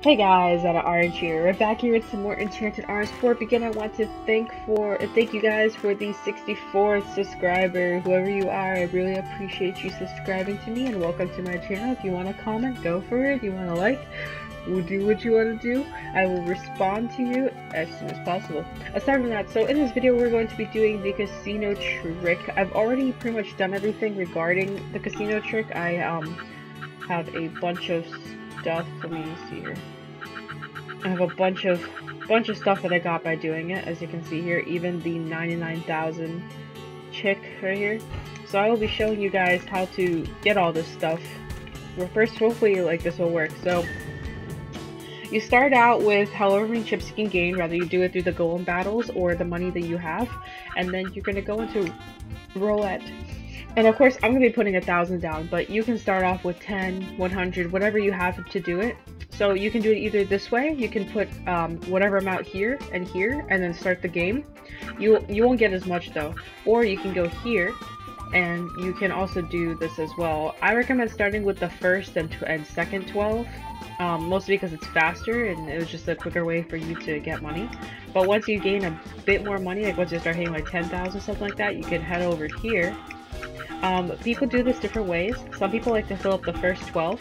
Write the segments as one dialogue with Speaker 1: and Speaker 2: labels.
Speaker 1: Hey guys, OuterOrange here. We're back here with some more Enchanted Orange. Before we begin, I want to thank you guys for the 64th subscriber. Whoever you are, I really appreciate you subscribing to me, and welcome to my channel. If you want to comment, go for it. If you want to like, we'll do what you want to do. I will respond to you as soon as possible. Aside from that, so in this video we're going to be doing the casino trick. I've already pretty much done everything regarding the casino trick. I have a bunch of stuff. Let me see here. I have a bunch of stuff that I got by doing it, as you can see here, even the 99,000 chick right here. So I will be showing you guys how to get all this stuff. Well, first, hopefully, like, this will work. So you start out with however many chips you can gain, whether you do it through the golem battles or the money that you have, and then you're gonna go into roulette. And of course, I'm gonna be putting 1,000 down, but you can start off with 10, 100, whatever you have to do it. So you can do it either this way, you can put whatever amount here, and then start the game. You won't get as much though. Or you can go here, and you can also do this as well. I recommend starting with the first and second 12, mostly because it's faster, and it was just a quicker way for you to get money. But once you gain a bit more money, like once you start hitting like 10,000, something like that, you can head over here. People do this different ways. Some people like to fill up the first 12.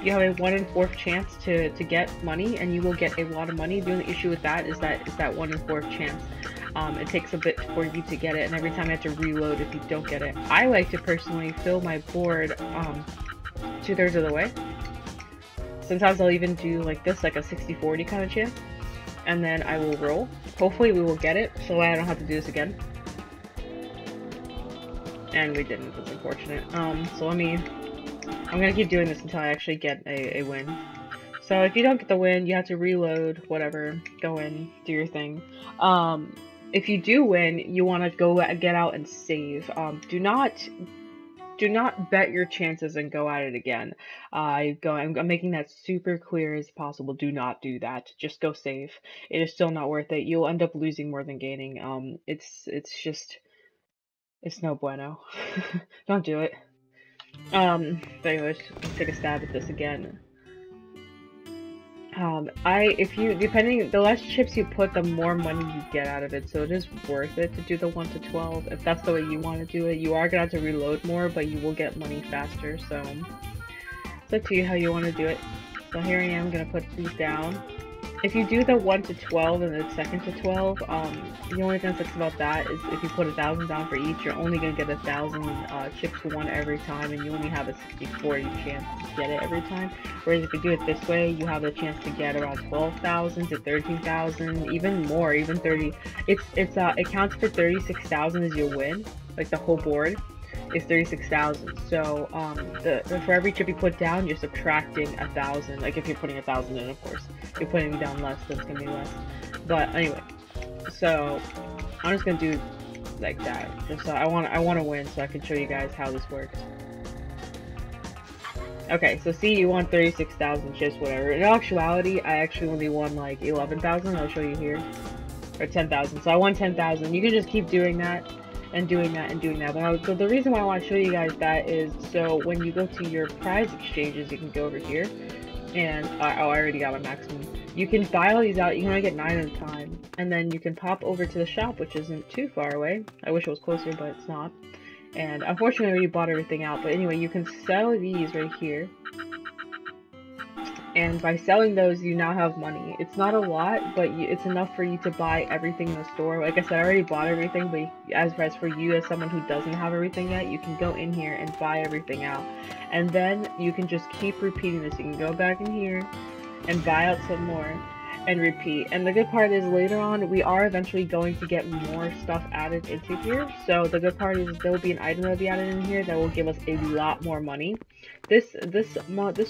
Speaker 1: You have a 1 in 4th chance to get money, and you will get a lot of money. The only issue with that is that 1 in 4th chance. It takes a bit for you to get it, and every time you have to reload if you don't get it. I like to personally fill my board 2/3 of the way. Sometimes I'll even do like this, like a 60-40 kind of chance, and then I will roll. Hopefully we will get it, so I don't have to do this again. And we didn't, that's unfortunate. So I'm gonna keep doing this until I actually get a win. So if you don't get the win, you have to reload, whatever, go in, do your thing. If you do win, you want to go get out and save. Do not bet your chances and go at it again. I'm making that super clear as possible. Do not do that. Just go save. It is still not worth it. You'll end up losing more than gaining. It's no bueno. Don't do it. But anyways, let's take a stab at this again. The less chips you put, the more money you get out of it, so it is worth it to do the 1 to 12, if that's the way you want to do it. You are gonna have to reload more, but you will get money faster, so it's up to you how you want to do it. So here I am gonna put these down. If you do the 1 to 12 and the second to 12, the only thing that sucks about that is if you put 1,000 down for each, you're only going to get 1,000 chips to one every time, and you only have a 60-40 chance to get it every time. Whereas if you do it this way, you have the chance to get around 12,000 to 13,000, even more, even 30. It counts for 36,000 as your win, like the whole board is 36,000. So for every chip you put down, you're subtracting 1,000. Like if you're putting 1,000 in, of course. If you're putting down less, then it's gonna be less. But anyway, so I'm just gonna do like that. Just so I want to win, so I can show you guys how this works. Okay, so see, you won 36,000 chips, whatever. In actuality, I actually only won like 11,000. I'll show you here, or 10,000. So I won 10,000. You can just keep doing that. And doing that and doing that. So the reason why I want to show you guys that is so when you go to your prize exchanges, you can go over here and I already got my maximum. You can buy all these out. You can only get 9 at a time, and then you can pop over to the shop, which isn't too far away. I wish it was closer, but it's not. And unfortunately, you bought everything out. But anyway, you can sell these right here. And by selling those, you now have money. It's not a lot, but it's enough for you to buy everything in the store. Like I said, I already bought everything, but as for you, as someone who doesn't have everything yet, you can go in here and buy everything out. And then you can just keep repeating this. You can go back in here and buy out some more and repeat. And the good part is later on, we are eventually going to get more stuff added into here. So the good part is there will be an item that will be added in here that will give us a lot more money. This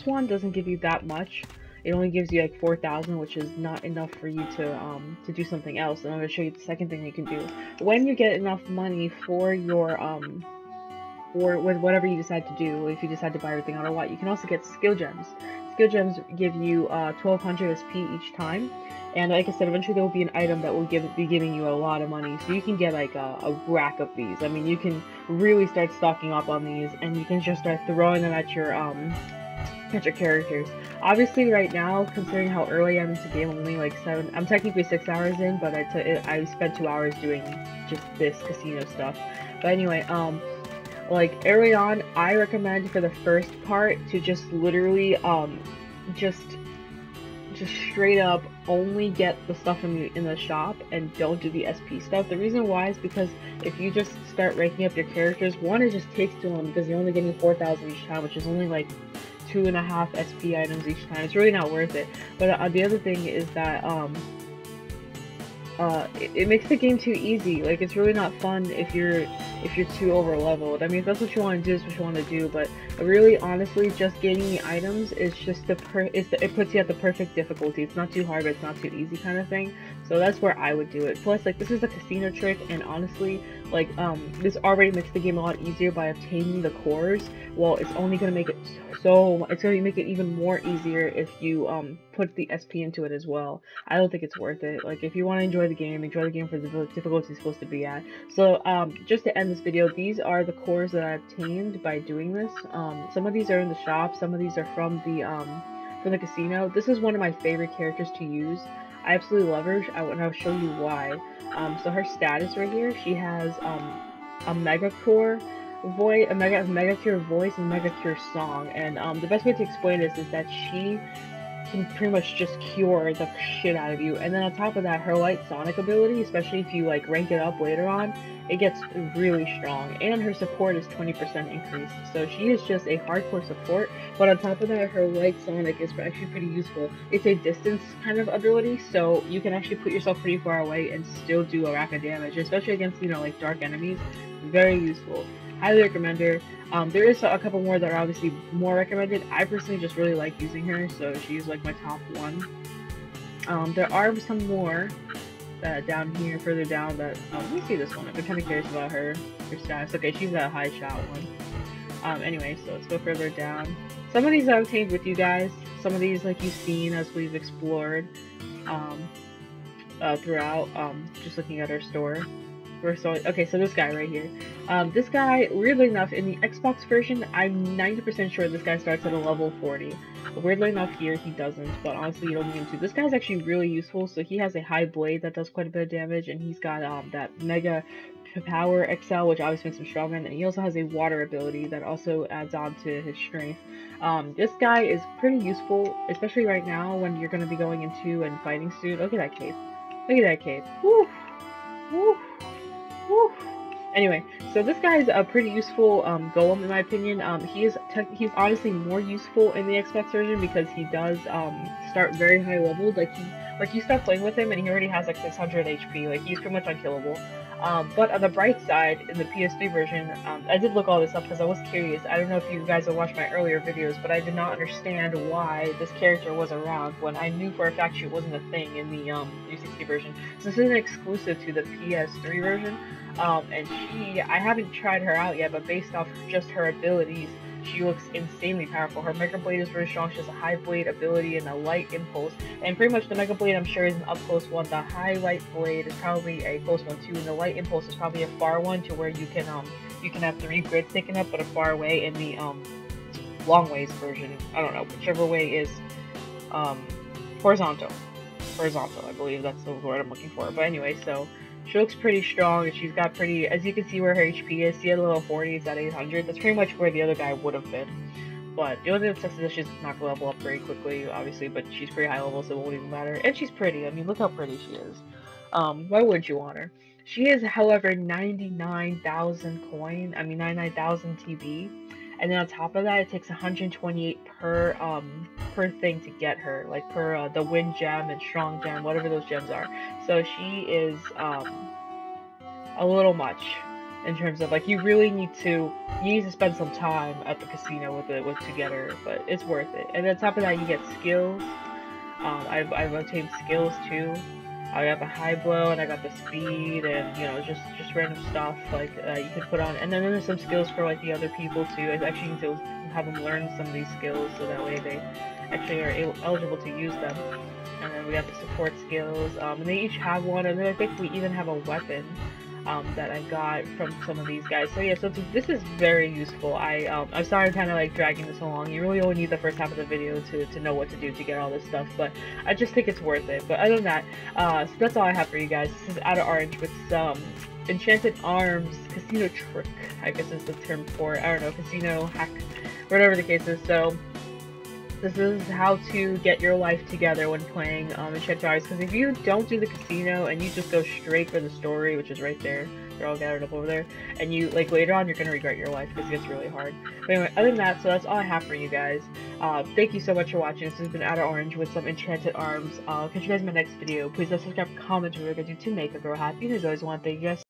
Speaker 1: one doesn't give you that much. It only gives you like 4,000, which is not enough for you to do something else. And I'm going to show you the second thing you can do. When you get enough money for your or with whatever you decide to do, if you decide to buy everything out or what, you can also get skill gems. Skill gems give you 1,200 SP each time, and like I said, eventually there will be an item that will be giving you a lot of money, so you can get like a rack of these. I mean, you can really start stocking up on these, and you can just start throwing them at your get your characters. Obviously, right now, considering how early I'm into the game, I'm only like 7. I'm technically 6 hours in, but I spent 2 hours doing just this casino stuff. But anyway, like early on, I recommend for the first part to just literally just just straight up only get the stuff in the shop and don't do the SP stuff. The reason why is because if you just start ranking up your characters, one, it just takes too long because you're only getting 4,000 each time, which is only like 2.5 SP items each time. It's really not worth it. But the other thing is that it makes the game too easy. Like, it's really not fun if you're too over leveled. I mean, if that's what you want to do, is what you want to do. But really, honestly, just getting the items is just it puts you at the perfect difficulty. It's not too hard, but it's not too easy kind of thing. So that's where I would do it. Plus, like, this is a casino trick, and honestly, like, this already makes the game a lot easier by obtaining the cores. Well, it's only gonna make it it's gonna make it even more easier if you put the SP into it as well. I don't think it's worth it. Like, if you want to enjoy the game for the difficulty it's supposed to be at. So just to end this video, these are the cores that I obtained by doing this. Some of these are in the shop, some of these are from the casino. This is one of my favorite characters to use. I absolutely love her, and I'll show you why. So her status right here, she has a mega core voice, a mega cure voice, and mega cure song. And the best way to explain this is that she can pretty much just cure the shit out of you. And then on top of that, her light sonic ability, especially if you like rank it up later on, it gets really strong. And her support is 20% increase. So she is just a hardcore support. But on top of that, her light sonic is actually pretty useful. It's a distance kind of ability, so you can actually put yourself pretty far away and still do a rack of damage, especially against, you know, like dark enemies. Very useful. Highly recommend her. There is a couple more that are obviously more recommended. I personally just really like using her, so she's like my top one. There are some more down here, further down, that, let me see this one. I've been kind of curious about her status. Okay, she's a high shot one. Anyway, so let's go further down. Some of these I've obtained with you guys. Some of these, like, you've seen as we've explored throughout, just looking at our store. Okay, so this guy right here. This guy, weirdly enough, in the Xbox version, I'm 90% sure this guy starts at a level 40. But weirdly enough, here he doesn't, but honestly, you don't need him to. This guy's actually really useful, so he has a high blade that does quite a bit of damage, and he's got that Mega Power XL, which obviously makes him stronger, and he also has a water ability that also adds on to his strength. This guy is pretty useful, especially right now when you're going to be going into and fighting soon. Look at that cape. Look at that cape. Woo! Woo! Woo. Anyway, so this guy is a pretty useful golem in my opinion. He's honestly more useful in the Xbox version because he does start very high leveled. Like you start playing with him and he already has like 600 HP. Like, he's pretty much unkillable. But on the bright side, in the PS3 version, I did look all this up because I was curious. I don't know if you guys have watched my earlier videos, but I did not understand why this character was around when I knew for a fact she wasn't a thing in the 360 version. So this is an exclusive to the PS3 version. And I haven't tried her out yet, but based off just her abilities, she looks insanely powerful. Her Mega Blade is very strong. She has a high blade ability and a light impulse. And pretty much the Mega Blade, I'm sure, is an up close one. The high light blade is probably a close one too, and the light impulse is probably a far one, to where you can have 3 grids taken up, but a far away in the long ways version. I don't know, whichever way is horizontal. Horizontal, I believe that's the word I'm looking for. But anyway, so she looks pretty strong, and she's got pretty, as you can see where her HP is, see at level 40, it's at 800, that's pretty much where the other guy would have been. But the only thing that sucks is that she's not gonna level up very quickly, obviously, but she's pretty high level, so it won't even matter. And she's pretty, I mean, look how pretty she is. Why wouldn't you want her? She is, however, 99,000 coin, I mean 99,000 TB. And then on top of that, it takes 128 per thing to get her, like per the wind gem and strong gem, whatever those gems are. So she is a little much in terms of, like, you need to spend some time at the casino to get her, but it's worth it. And on top of that, you get skills. I've obtained skills too. I got the high blow, and I got the speed, and, you know, just random stuff like you can put on. And then there's some skills for, like, the other people too. I actually need to have them learn some of these skills so that way they actually are eligible to use them. And then we got the support skills, and they each have one, and then I think we even have a weapon. that I got from some of these guys. So yeah, so this is very useful. I'm sorry I'm kind of like dragging this along. You really only need the first half of the video to know what to do to get all this stuff, but I just think it's worth it. But other than that, so that's all I have for you guys. This is OuterOrange with some Enchanted Arms casino trick, I guess is the term for it. I don't know, casino hack, whatever the case is. So this is how to get your life together when playing Enchanted Arms, because if you don't do the casino and you just go straight for the story, which is right there, they're all gathered up over there, and you, like, later on, you're gonna regret your life because it gets really hard. But anyway, other than that, so that's all I have for you guys. Thank you so much for watching. This has been OuterOrange with some Enchanted Arms. Catch you guys in my next video. Please subscribe, comment, what we're gonna do to make a girl happy. There's always one thing, you guys.